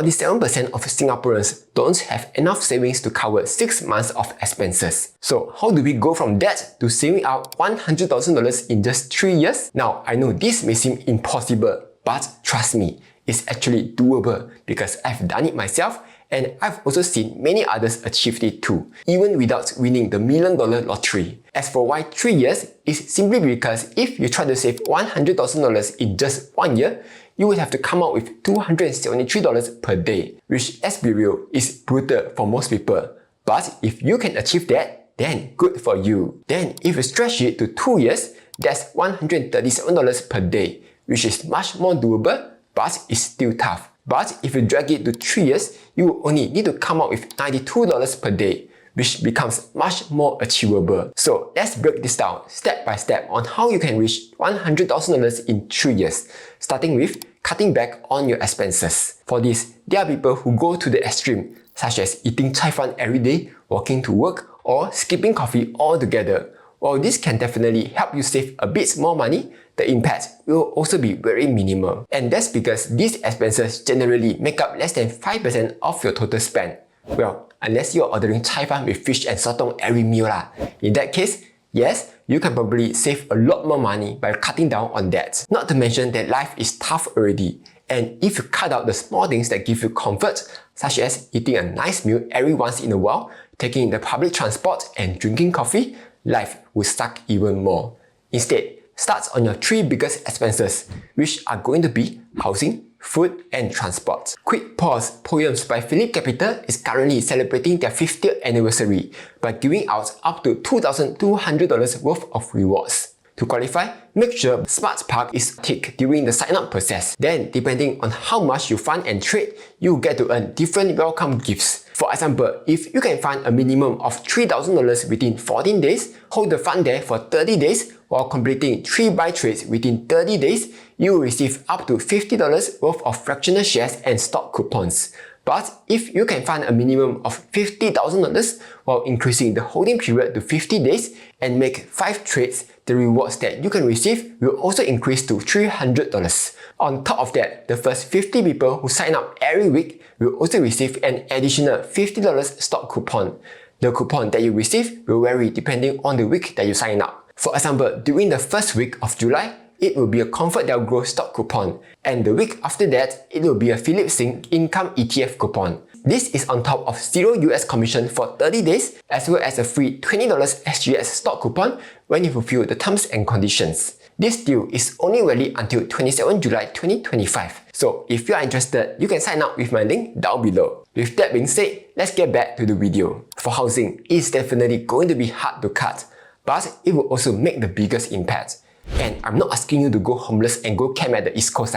47% of Singaporeans don't have enough savings to cover 6 months of expenses. So how do we go from that to saving out $100,000 in just 3 years? Now, I know this may seem impossible, but trust me, it's actually doable because I've done it myself and I've also seen many others achieve it too, even without winning the $1 million lottery. As for why 3 years, it's simply because if you try to save $100,000 in just 1 year, you would have to come out with $273 per day, which, let's be real, is brutal for most people. But if you can achieve that, then good for you. Then if you stretch it to 2 years, that's $137 per day, which is much more doable, but it's still tough. But if you drag it to 3 years, you only need to come out with $92 per day, which becomes much more achievable. So let's break this down step by step on how you can reach $100,000 in 3 years, starting with cutting back on your expenses. For this, there are people who go to the extreme, such as eating cai fan every day, walking to work, or skipping coffee altogether. While this can definitely help you save a bit more money, the impact will also be very minimal. And that's because these expenses generally make up less than 5% of your total spend. Well, unless you're ordering cai fan with fish and sotong every meal lah. In that case, yes, you can probably save a lot more money by cutting down on that. Not to mention that life is tough already. And if you cut out the small things that give you comfort, such as eating a nice meal every once in a while, taking the public transport and drinking coffee, life will suck even more. Instead, start on your 3 biggest expenses, which are going to be housing, food, and transport. Quick pause, Poems by Philip Capital is currently celebrating their 50th anniversary by giving out up to $2,200 worth of rewards. To qualify, make sure Smart Park is ticked during the sign-up process. Then, depending on how much you fund and trade, you get to earn different welcome gifts. For example, if you can fund a minimum of $3,000 within 14 days, hold the fund there for 30 days, while completing 3 buy trades within 30 days, you will receive up to $50 worth of fractional shares and stock coupons. But if you can fund a minimum of $50,000 while increasing the holding period to 50 days and make 5 trades, the rewards that you can receive will also increase to $300. On top of that, the first 50 people who sign up every week will also receive an additional $50 stock coupon. The coupon that you receive will vary depending on the week that you sign up. For example, during the first week of July, it will be a ComfortDelGro stock coupon, and the week after that, it will be a Philip Sing Income ETF coupon. This is on top of 0 US commission for 30 days, as well as a free $20 SGS stock coupon when you fulfill the terms and conditions. This deal is only valid until 27 July 2025. So if you are interested, you can sign up with my link down below. With that being said, let's get back to the video. For housing, it's definitely going to be hard to cut, but it will also make the biggest impact. And I'm not asking you to go homeless and go camp at the East Coast,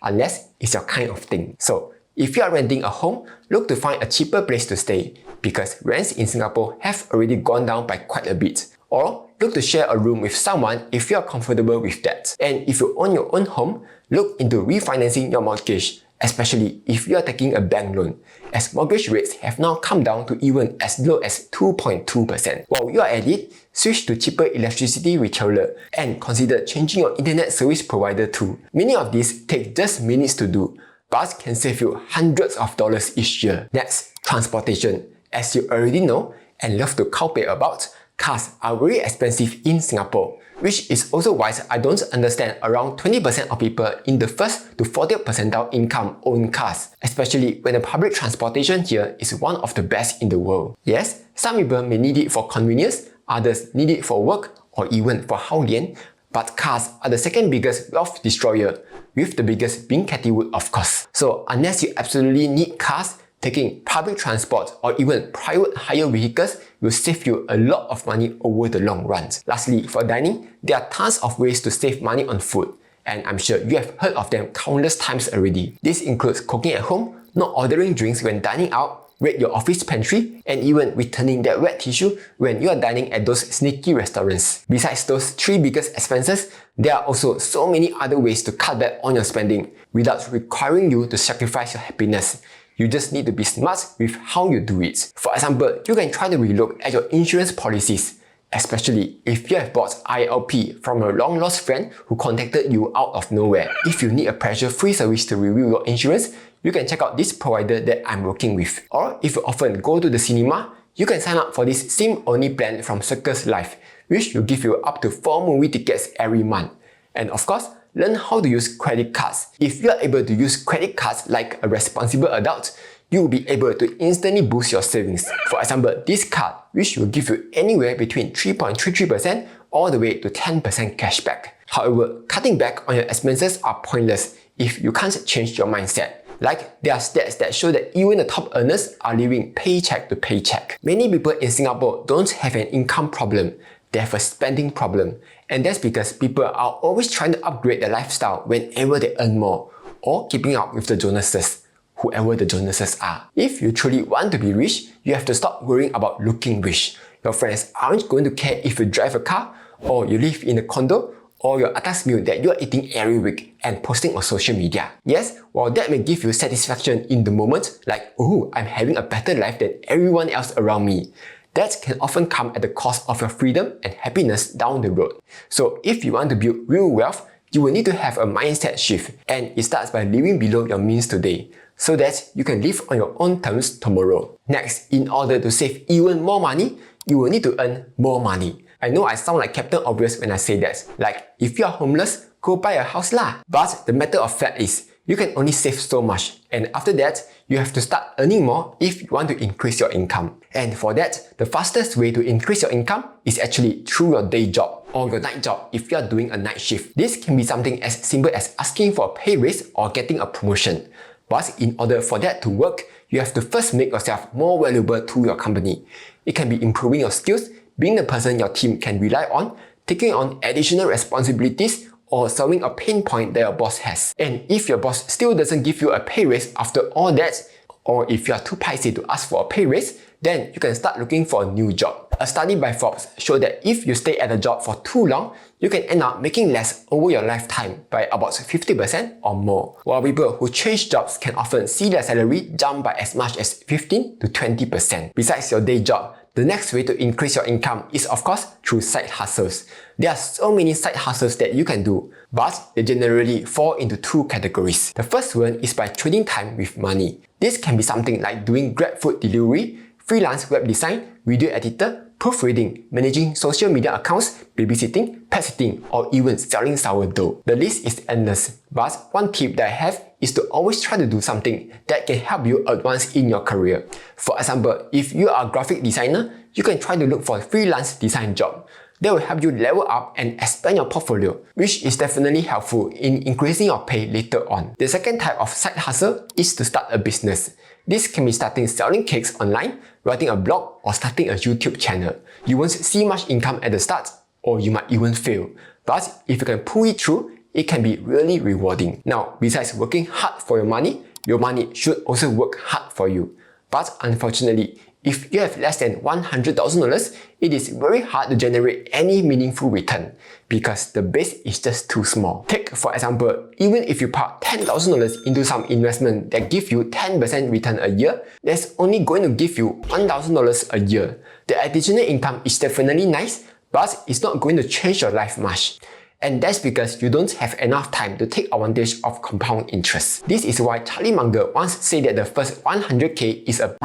unless it's your kind of thing. So, if you are renting a home, look to find a cheaper place to stay, because rents in Singapore have already gone down by quite a bit. Or, look to share a room with someone if you are comfortable with that. And if you own your own home, look into refinancing your mortgage, especially if you are taking a bank loan, as mortgage rates have now come down to even as low as 2.2%. While you are at it, switch to cheaper electricity retailer and consider changing your internet service provider too. Many of these take just minutes to do, but can save you hundreds of dollars each year. Next, transportation. As you already know and love to cowpay about, cars are very expensive in Singapore, which is also why I don't understand around 20% of people in the 1st to 40th percentile income own cars, especially when the public transportation here is one of the best in the world. Yes, some people may need it for convenience, others need it for work or even for haolian, but cars are the second biggest wealth destroyer, with the biggest being Cathy Wood, of course. So unless you absolutely need cars, taking public transport or even private hire vehicles will save you a lot of money over the long run. Lastly, for dining, there are tons of ways to save money on food, and I'm sure you have heard of them countless times already. This includes cooking at home, not ordering drinks when dining out, raid your office pantry, and even returning that wet tissue when you are dining at those sneaky restaurants. Besides those 3 biggest expenses, there are also so many other ways to cut back on your spending without requiring you to sacrifice your happiness. You just need to be smart with how you do it. For example, you can try to relook at your insurance policies, especially if you have bought ILP from a long-lost friend who contacted you out of nowhere. If you need a pressure-free service to review your insurance, you can check out this provider that I'm working with. Or if you often go to the cinema, you can sign up for this SIM-only plan from Circus Life, which will give you up to 4 movie tickets every month. And of course, learn how to use credit cards. If you are able to use credit cards like a responsible adult, you will be able to instantly boost your savings. For example, this card, which will give you anywhere between 3.33% all the way to 10% cashback. However, cutting back on your expenses are pointless if you can't change your mindset. Like, there are stats that show that even the top earners are living paycheck to paycheck. Many people in Singapore don't have an income problem, they have a spending problem. And that's because people are always trying to upgrade their lifestyle whenever they earn more, or keeping up with the Jonases, whoever the Jonases are. If you truly want to be rich, you have to stop worrying about looking rich. Your friends aren't going to care if you drive a car, or you live in a condo, or your atas meal that you are eating every week and posting on social media. Yes, while that may give you satisfaction in the moment, like, oh, I'm having a better life than everyone else around me, that can often come at the cost of your freedom and happiness down the road. So if you want to build real wealth, you will need to have a mindset shift, and it starts by living below your means today, so that you can live on your own terms tomorrow. Next, in order to save even more money, you will need to earn more money. I know I sound like Captain Obvious when I say that. Like, if you are homeless, go buy a house lah. But the matter of fact is, you can only save so much, and after that, you have to start earning more if you want to increase your income. And for that, the fastest way to increase your income is actually through your day job or your night job if you are doing a night shift. This can be something as simple as asking for a pay raise or getting a promotion. But in order for that to work, you have to first make yourself more valuable to your company. It can be improving your skills, being the person your team can rely on, taking on additional responsibilities, or solving a pain point that your boss has. And if your boss still doesn't give you a pay raise after all that, or if you are too pricey to ask for a pay raise, then you can start looking for a new job. A study by Forbes showed that if you stay at a job for too long, you can end up making less over your lifetime by about 50% or more. While people who change jobs can often see their salary jump by as much as 15 to 20%. Besides your day job, the next way to increase your income is of course through side hustles. There are so many side hustles that you can do, but they generally fall into two categories. The first one is by trading time with money. This can be something like doing Grab food delivery, freelance web design, video editor, proofreading, managing social media accounts, babysitting, pet sitting, or even selling sourdough. The list is endless, but one tip that I have is to always try to do something that can help you advance in your career. For example, if you are a graphic designer, you can try to look for a freelance design job. That will help you level up and expand your portfolio, which is definitely helpful in increasing your pay later on. The second type of side hustle is to start a business. This can be starting selling cakes online, writing a blog, or starting a YouTube channel. You won't see much income at the start, or you might even fail. But if you can pull it through, it can be really rewarding. Now, besides working hard for your money should also work hard for you. But unfortunately, if you have less than $100,000, it is very hard to generate any meaningful return because the base is just too small. Take for example, even if you park $10,000 into some investment that give you 10% return a year, that's only going to give you $1,000 a year. The additional income is definitely nice, but it's not going to change your life much. And that's because you don't have enough time to take advantage of compound interest. This is why Charlie Munger once said that the first 100k is a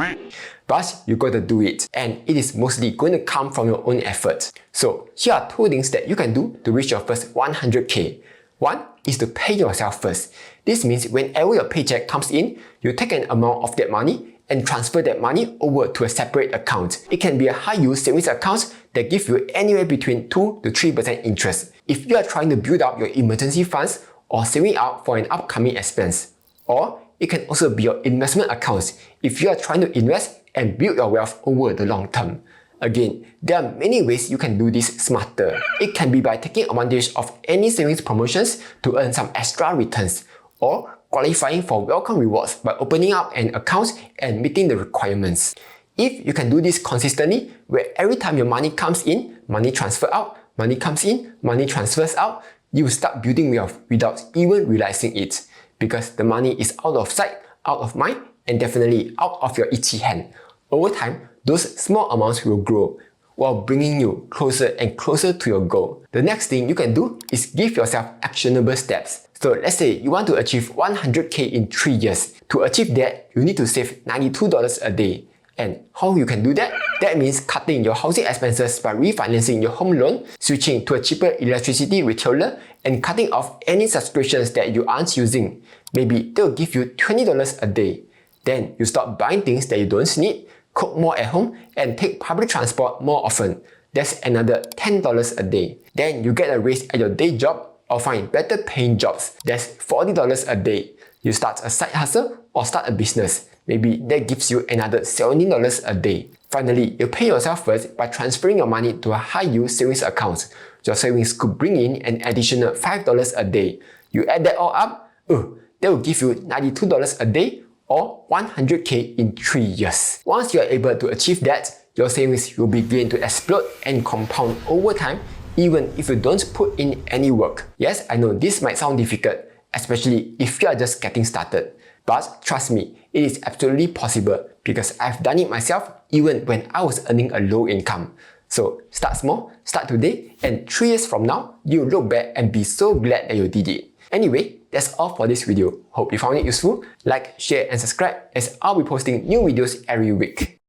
but you gotta do it, and it is mostly going to come from your own effort. So here are two things that you can do to reach your first 100k. One is to pay yourself first. This means whenever your paycheck comes in, you take an amount of that money and transfer that money over to a separate account. It can be a high-yield savings account that gives you anywhere between 2 to 3% interest if you are trying to build up your emergency funds or saving up for an upcoming expense. Or it can also be your investment accounts if you are trying to invest and build your wealth over the long term. Again, there are many ways you can do this smarter. It can be by taking advantage of any savings promotions to earn some extra returns, or qualifying for welcome rewards by opening up an account and meeting the requirements. If you can do this consistently, where every time your money comes in, money transfers out, money comes in, money transfers out, you will start building wealth without even realizing it, because the money is out of sight, out of mind, and definitely out of your itchy hand. Over time, those small amounts will grow, while bringing you closer and closer to your goal. The next thing you can do is give yourself actionable steps. So let's say you want to achieve 100k in 3 years. To achieve that, you need to save $92 a day. And how you can do that? That means cutting your housing expenses by refinancing your home loan, switching to a cheaper electricity retailer, and cutting off any subscriptions that you aren't using. Maybe they'll give you $20 a day. Then you stop buying things that you don't need, cook more at home, and take public transport more often. That's another $10 a day. Then you get a raise at your day job or find better paying jobs. That's $40 a day. You start a side hustle or start a business. Maybe that gives you another $17 a day. Finally, you pay yourself first by transferring your money to a high-yield savings account. Your savings could bring in an additional $5 a day. You add that all up, that will give you $92 a day or 100k in 3 years. Once you are able to achieve that, your savings will begin to explode and compound over time even if you don't put in any work. Yes, I know this might sound difficult, especially if you are just getting started. But trust me, it is absolutely possible because I've done it myself even when I was earning a low income. So start small, start today, and 3 years from now, you'll look back and be so glad that you did it. Anyway, that's all for this video. Hope you found it useful. Like, share, and subscribe as I'll be posting new videos every week.